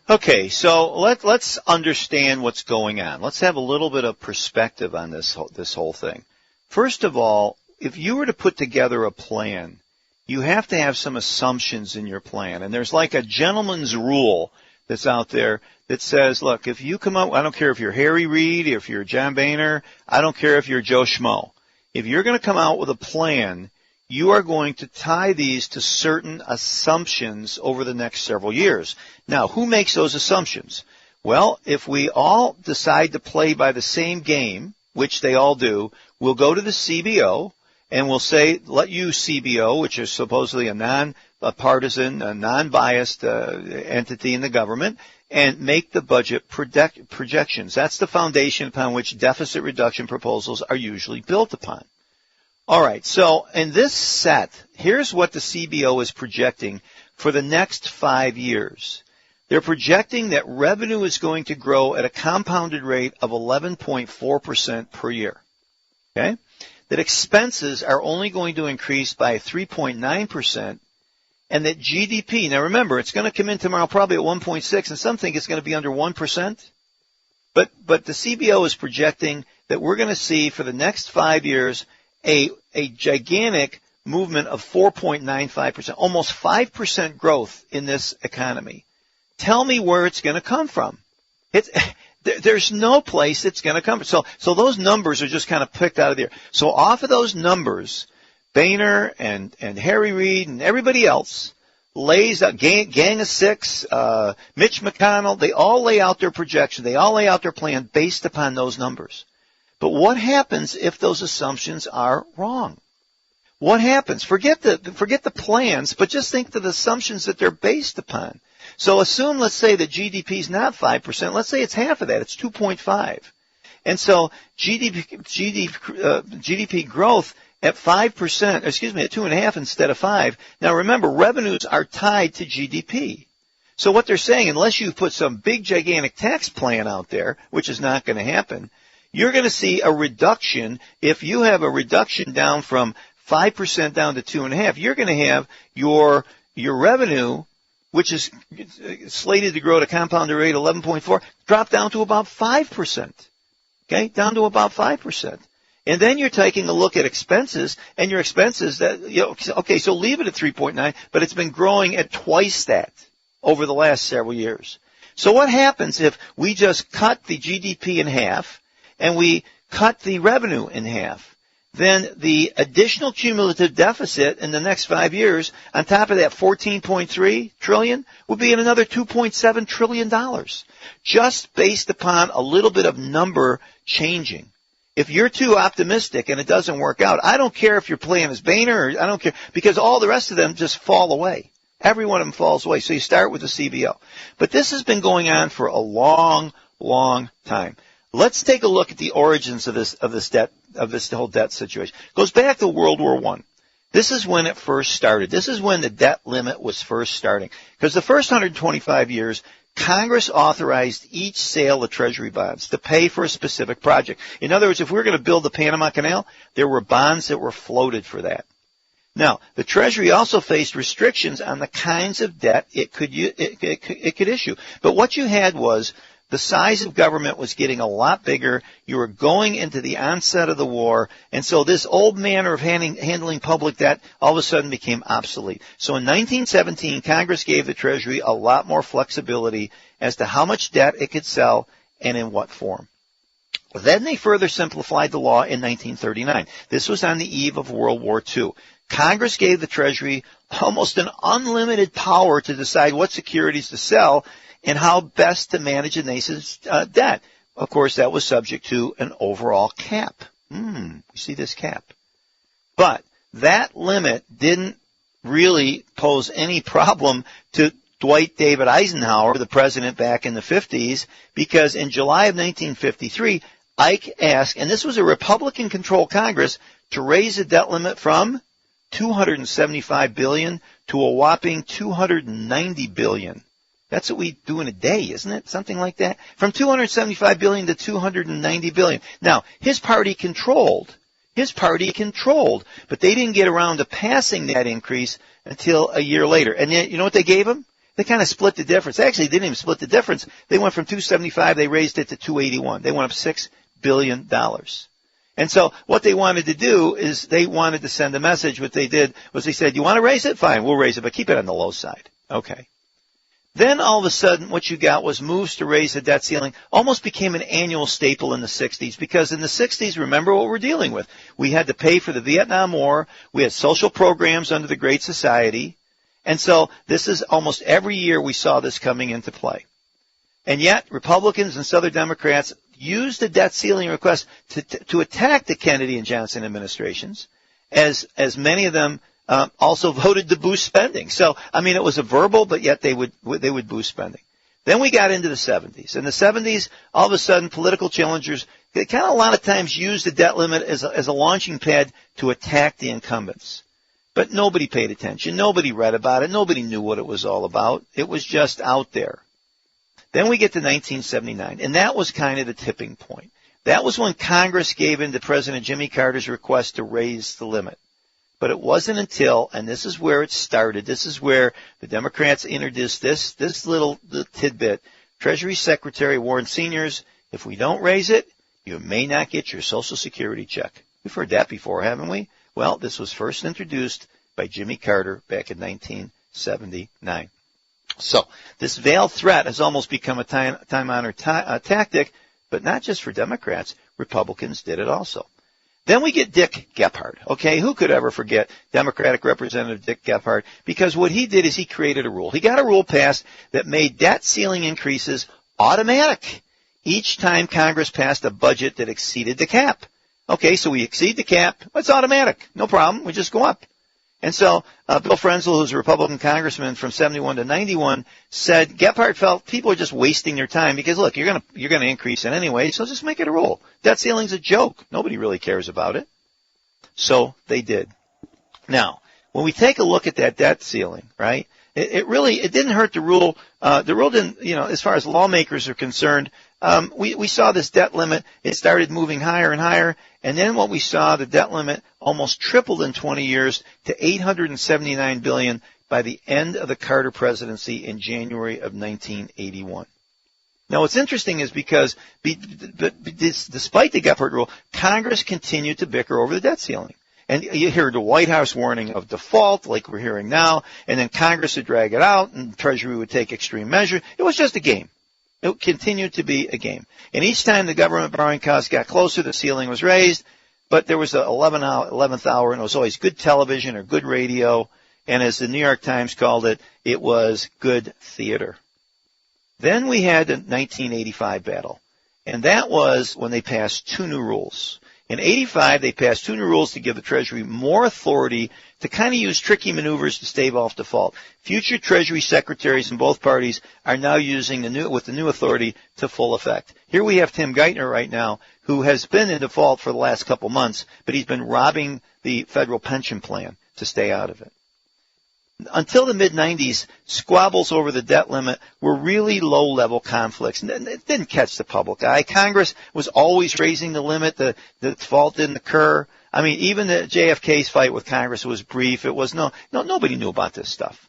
Okay, so let's understand what's going on. Let's have a little bit of perspective on this whole thing. First of all, if you were to put together a plan, you have to have some assumptions in your plan. And there's like a gentleman's rule that's out there that says, look, if you come up, I don't care if you're Harry Reid, if you're John Boehner, I don't care if you're Joe Schmo. If you're going to come out with a plan, you are going to tie these to certain assumptions over the next several years. Now, who makes those assumptions? Well, if we all decide to play by the same game, which they all do, we'll go to the CBO and we'll say, let you CBO, which is supposedly a non-partisan, a non-biased entity in the government, and make the budget projections. That's the foundation upon which deficit reduction proposals are usually built upon. All right, so in this set, here's what the CBO is projecting for the next 5 years. They're projecting that revenue is going to grow at a compounded rate of 11.4% per year. Okay? That expenses are only going to increase by 3.9%, and that GDP, now remember, it's going to come in tomorrow probably at 1.6, and some think it's going to be under 1%. But the CBO is projecting that we're going to see for the next 5 years a gigantic movement of 4.95%, almost 5% growth in this economy. Tell me where it's going to come from. There's no place it's going to come from. So those numbers are just kind of picked out of the air. So off of those numbers, Boehner and Harry Reid and everybody else lays out, Gang of Six, Mitch McConnell, they all lay out their projection. They all lay out their plan based upon those numbers. But what happens if those assumptions are wrong? What happens? Forget the plans, but just think of the assumptions that they're based upon. So assume, let's say that GDP is not 5%. Let's say it's half of that. It's 2.5. And so GDP growth at 5%, at 2.5 instead of 5. Now remember, revenues are tied to GDP. So what they're saying, unless you put some big gigantic tax plan out there, which is not going to happen, you're going to see a reduction. If you have a reduction down from 5% down to 2.5, you're going to have your revenue, which is slated to grow at a compounded rate of 11.4, drop down to about 5%. Okay, down to about 5%. And then you're taking a look at expenses, and your expenses that, okay, so leave it at 3.9, but it's been growing at twice that over the last several years. So what happens if we just cut the GDP in half and we cut the revenue in half? Then the additional cumulative deficit in the next 5 years, on top of that 14.3 trillion, would be another $2.7 trillion, just based upon a little bit of number changing. If you're too optimistic and it doesn't work out, I don't care if your plan is Boehner, or I don't care, because all the rest of them just fall away. Every one of them falls away. So you start with the CBO. But this has been going on for a long, long time. Let's take a look at the origins of this whole debt situation. It goes back to World War I. This is when it first started. This is when the debt limit was first starting. Because the first 125 years, Congress authorized each sale of Treasury bonds to pay for a specific project. In other words, if we were going to build the Panama Canal, there were bonds that were floated for that. Now, the Treasury also faced restrictions on the kinds of debt it could issue. But what you had was the size of government was getting a lot bigger. You were going into the onset of the war, and so this old manner of handling public debt all of a sudden became obsolete. So in 1917, Congress gave the Treasury a lot more flexibility as to how much debt it could sell and in what form. Then they further simplified the law in 1939. This was on the eve of World War II. Congress gave the Treasury almost an unlimited power to decide what securities to sell and how best to manage a nation's debt. Of course, that was subject to an overall cap. You see this cap. But that limit didn't really pose any problem to Dwight David Eisenhower, the president back in the 50s, because in July of 1953, Ike asked, and this was a Republican-controlled Congress, to raise the debt limit from $275 billion to a whopping $290 billion. That's what we do in a day, isn't it? Something like that. From $275 billion to $290 billion. Now, his party controlled, but they didn't get around to passing that increase until a year later. And you know what they gave him? They kind of split the difference. Actually, they didn't even split the difference. They went from 275, they raised it to 281. They went up $6 billion. And so what they wanted to do is they wanted to send a message. What they did was they said, you want to raise it? Fine, we'll raise it, but keep it on the low side. Okay. Then all of a sudden what you got was moves to raise the debt ceiling almost became an annual staple in the 60s, because in the 60s, remember what we're dealing with. We had to pay for the Vietnam War. We had social programs under the Great Society. And so this is almost every year we saw this coming into play. And yet Republicans and Southern Democrats used the debt ceiling request to attack the Kennedy and Johnson administrations, as many of them also voted to boost spending. So, I mean, it was a verbal, but yet they would boost spending. Then we got into the 70s. In the 70s, all of a sudden, political challengers, they kind of a lot of times used the debt limit as a launching pad to attack the incumbents. But nobody paid attention. Nobody read about it. Nobody knew what it was all about. It was just out there. Then we get to 1979, and that was kind of the tipping point. That was when Congress gave in to President Jimmy Carter's request to raise the limit. But it wasn't until, and this is where it started, this is where the Democrats introduced this little tidbit. Treasury Secretary warned seniors, if we don't raise it, you may not get your Social Security check. We've heard that before, haven't we? Well, this was first introduced by Jimmy Carter back in 1979. So this veiled threat has almost become a time-honored tactic, but not just for Democrats. Republicans did it also. Then we get Dick Gephardt. Okay, who could ever forget Democratic Representative Dick Gephardt? Because what he did is he created a rule. He got a rule passed that made debt ceiling increases automatic each time Congress passed a budget that exceeded the cap. Okay, so we exceed the cap. It's automatic. No problem. We just go up. And so Bill Frenzel, who's a Republican congressman from 71 to 91, said Gephardt felt people are just wasting their time because, look, you're going to increase it anyway, so just make it a rule. Debt ceiling's a joke. Nobody really cares about it. So they did. Now, when we take a look at that debt ceiling, right, it didn't hurt the rule. The rule didn't, as far as lawmakers are concerned, we saw this debt limit. It started moving higher and higher. And then what we saw, the debt limit almost tripled in 20 years to $879 billion by the end of the Carter presidency in January of 1981. Now, what's interesting is because despite the Gephardt rule, Congress continued to bicker over the debt ceiling. And you hear the White House warning of default, like we're hearing now, and then Congress would drag it out, and Treasury would take extreme measures. It was just a game. It continued to be a game. And each time the government borrowing costs got closer, the ceiling was raised, but there was the 11th hour, and it was always good television or good radio, and as the New York Times called it, it was good theater. Then we had the 1985 battle, and that was when they passed two new rules. In 85, they passed two new rules to give the Treasury more authority to kind of use tricky maneuvers to stave off default. Future Treasury secretaries in both parties are now using the new authority to full effect. Here we have Tim Geithner right now, who has been in default for the last couple months, but he's been robbing the federal pension plan to stay out of it. Until the mid-90s, squabbles over the debt limit were really low-level conflicts. It didn't catch the public eye. Congress was always raising the limit. The default didn't occur. I mean, even the JFK's fight with Congress was brief. It was nobody knew about this stuff.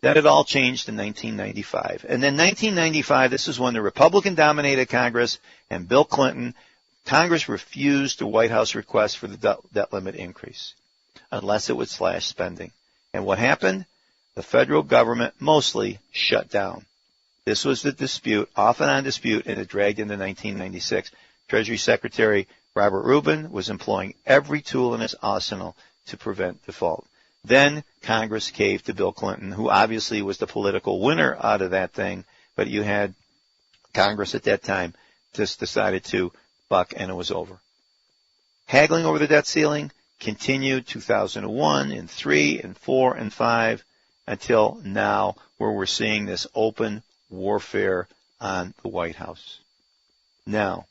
Then it all changed in 1995. And then 1995, this is when the Republican-dominated Congress and Bill Clinton, Congress refused the White House request for the debt limit increase unless it would slash spending. And what happened? The federal government mostly shut down. This was the dispute, off and on dispute, and it dragged into 1996. Treasury Secretary Robert Rubin was employing every tool in his arsenal to prevent default. Then Congress caved to Bill Clinton, who obviously was the political winner out of that thing, but you had Congress at that time just decided to buck, and it was over. Haggling over the debt ceiling continued 2001 and 3 and 4 and 5 until now, where we're seeing this open warfare on the White House. Now,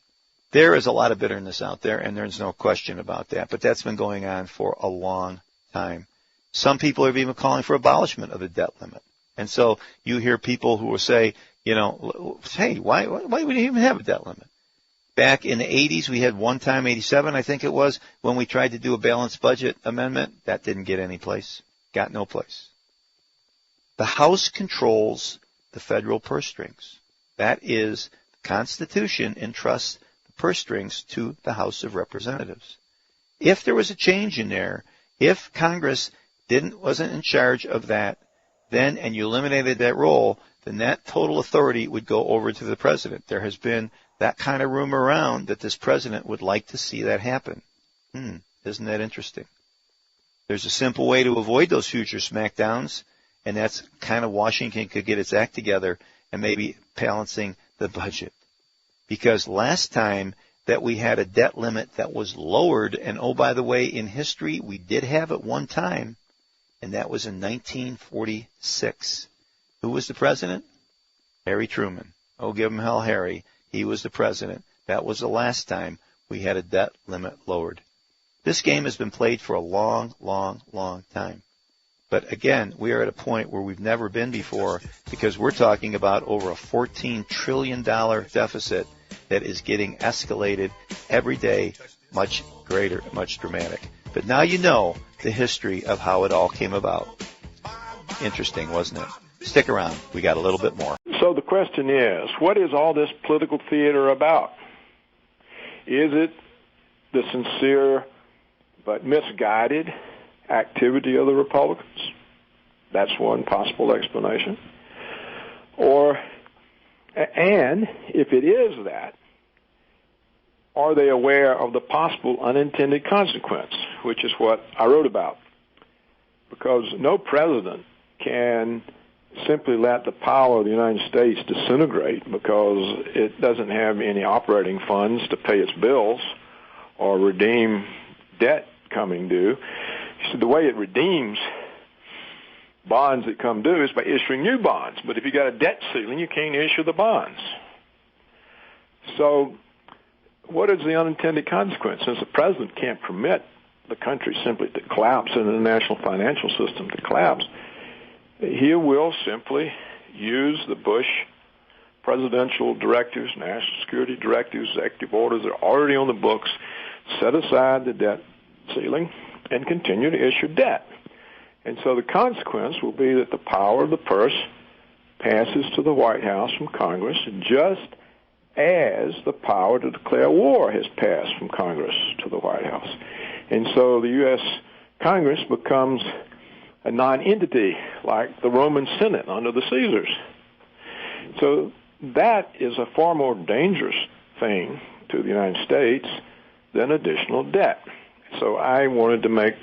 there is a lot of bitterness out there, and there's no question about that, but that's been going on for a long time. Some people are even calling for abolishment of the debt limit. And so you hear people who will say, hey, why would you even have a debt limit? Back in the 80s, we had one time, 87, I think it was, when we tried to do a balanced budget amendment. That didn't get any place. Got no place. The House controls the federal purse strings. That is, the Constitution entrusts the purse strings to the House of Representatives. If there was a change in there, if Congress wasn't in charge of that, then, and you eliminated that role, then that total authority would go over to the president. There has been that kind of rumor around that this president would like to see that happen. Isn't that interesting? There's a simple way to avoid those future smackdowns, and that's kind of Washington could get its act together and maybe balancing the budget. Because last time that we had a debt limit that was lowered, and oh, by the way, in history, we did have it one time, and that was in 1946. Who was the president? Harry Truman. Oh, give him hell, Harry. He was the president. That was the last time we had a debt limit lowered. This game has been played for a long, long, long time. But again, we are at a point where we've never been before because we're talking about over a $14 trillion deficit that is getting escalated every day, much greater, much dramatic. But now you know the history of how it all came about. Interesting, wasn't it? Stick around. We got a little bit more. So the question is, what is all this political theater about? Is it the sincere but misguided activity of the Republicans? That's one possible explanation. And if it is that, are they aware of the possible unintended consequence, which is what I wrote about? Because no president can simply let the power of the United States disintegrate because it doesn't have any operating funds to pay its bills or redeem debt coming due. So the way it redeems bonds that come due is by issuing new bonds. But if you got a debt ceiling, you can't issue the bonds. So what is the unintended consequence? Since the president can't permit the country simply to collapse and the national financial system to collapse, he will simply use the Bush presidential directives, national security directives, executive orders that are already on the books, set aside the debt ceiling, and continue to issue debt. And so the consequence will be that the power of the purse passes to the White House from Congress, just as the power to declare war has passed from Congress to the White House. And so the U.S. Congress becomes a non-entity like the Roman Senate under the Caesars. So that is a far more dangerous thing to the United States than additional debt. So I wanted to make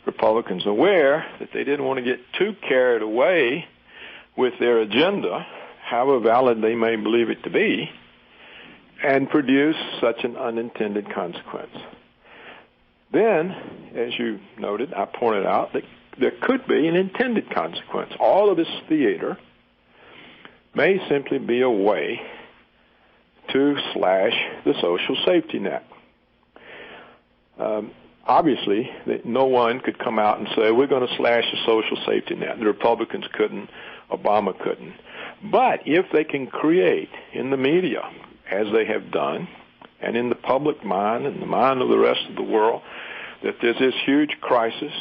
Republicans aware that they didn't want to get too carried away with their agenda, however valid they may believe it to be, and produce such an unintended consequence. Then, as you noted, I pointed out that there could be an intended consequence. All of this theater may simply be a way to slash the social safety net. Obviously, no one could come out and say, we're going to slash the social safety net. The Republicans couldn't. Obama couldn't. But if they can create in the media, as they have done, and in the public mind and the mind of the rest of the world, that there's this huge crisis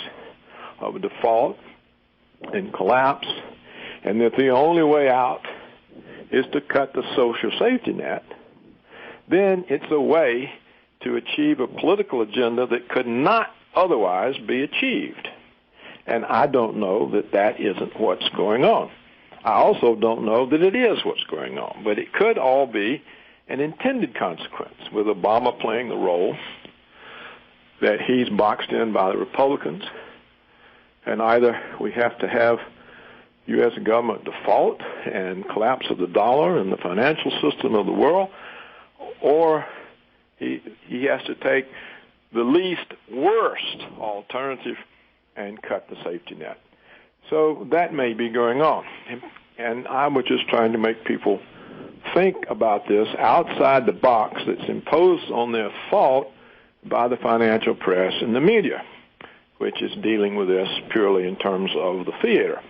of default and collapse, and that the only way out is to cut the social safety net, then it's a way to achieve a political agenda that could not otherwise be achieved. And I don't know that that isn't what's going on. I also don't know that it is what's going on, but it could all be an intended consequence, with Obama playing the role that he's boxed in by the Republicans, and either we have to have U.S. government default and collapse of the dollar and the financial system of the world, or he has to take the least worst alternative and cut the safety net. So that may be going on. And I was just trying to make people think about this outside the box that's imposed on their thought by the financial press and the media, which is dealing with this purely in terms of the theater.